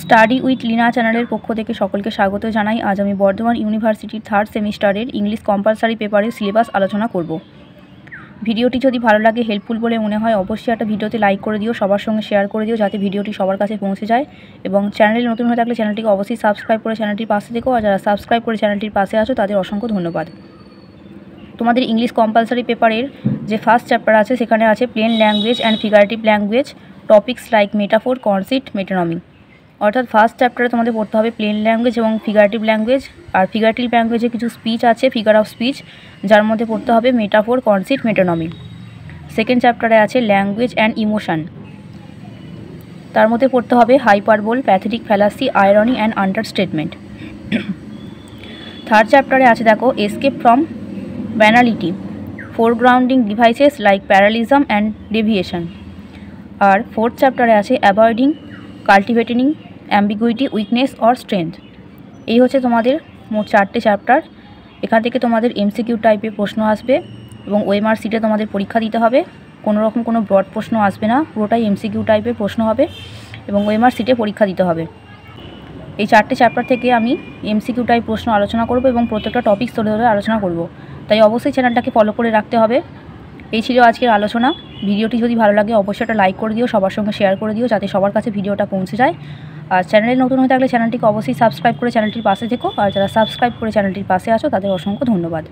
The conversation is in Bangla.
স্টাডি উইথ লিনা চ্যানেলের পক্ষ থেকে সকলকে স্বাগত জানাই। আজ আমি বর্ধমান ইউনিভার্সিটির 3rd সেমিস্টারের ইংলিশ কম্পালসারি পেপারের সিলেবাস আলোচনা করব। ভিডিওটি যদি ভালো লাগে, হেল্পফুল বলে মনে হয়, অবশ্যই একটা ভিডিওতে লাইক করে দিও, সবার সঙ্গে শেয়ার করে দিও, যাতে ভিডিওটি সবার কাছে পৌঁছে যায়। এবং চ্যানেলে নতুন হয়ে থাকলে চ্যানেলটিকে অবশ্যই সাবস্ক্রাইব করে চ্যানেলটির পাশে থেকো, আর যারা সাবস্ক্রাইব করে চ্যানেলটির পাশে আছো তাদের অসংখ্য ধন্যবাদ। তোমাদের ইংলিশ কম্পালসারি পেপারের যে ফার্স্ট চ্যাপ্টার আছে সেখানে আছে plain language and figurative language, topics like metaphor, conceit, metonymy. অর্থাৎ ফার্স্ট চ্যাপ্টারে তোমাদের পড়তে হবে প্লেন ল্যাঙ্গুয়েজ এবং ফিগারেটিভ ল্যাঙ্গুয়েজ। আর ফিগারেটিভ ল্যাঙ্গুয়েজে কিছু স্পিচ আছে, ফিগার অফ স্পিচ, যার মধ্যে পড়তে হবে মেটাফোর, কনসিট, মেটোনমি। সেকেন্ড চ্যাপ্টারে আছে ল্যাঙ্গুয়েজ অ্যান্ড ইমোশন, তার মধ্যে পড়তে হবে hyperbole, pathetic fallacy, irony and understatement. Third চ্যাপ্টারে আছে দেখো escape from banality, foregrounding devices like parallelism and deviation. আর ফোর্থ চ্যাপ্টারে আছে avoiding cultivating ambiguity, weakness or strength. এই হচ্ছে তোমাদের মোট 4টে চ্যাপ্টার। এখান থেকে তোমাদের এমসিকিউ টাইপের প্রশ্ন আসবে এবং ওএমআর সিটে তোমাদের পরীক্ষা দিতে হবে। কোনো রকম কোনো ব্রড প্রশ্ন আসবে না, পুরোটাই এমসিকিউ টাইপের প্রশ্ন হবে এবং ওএমআর সিটে পরীক্ষা দিতে হবে। এই 4টে চ্যাপ্টার থেকে আমি এমসিকিউ টাইপ প্রশ্ন আলোচনা করব এবং প্রত্যেকটা টপিক ধরে ধরে আলোচনা করব, তাই অবশ্যই চ্যানেলটাকে ফলো করে রাখতে হবে। এই ছিল আজকের আলোচনা। ভিডিওটি যদি ভালো লাগে অবশ্যই একটা লাইক করে দিও, সবার সঙ্গে শেয়ার করে দিও, যাতে সবার কাছে ভিডিওটা পৌঁছে যায়। আর চ্যানেলে নতুন হয়ে থাকলে চ্যানেলটিকে অবশ্যই সাবস্ক্রাইব করে চ্যানেলটির পাশে থেকো, আর যারা সাবস্ক্রাইব করে চ্যানেলটির পাশে আছো তাদের অসংখ্য ধন্যবাদ।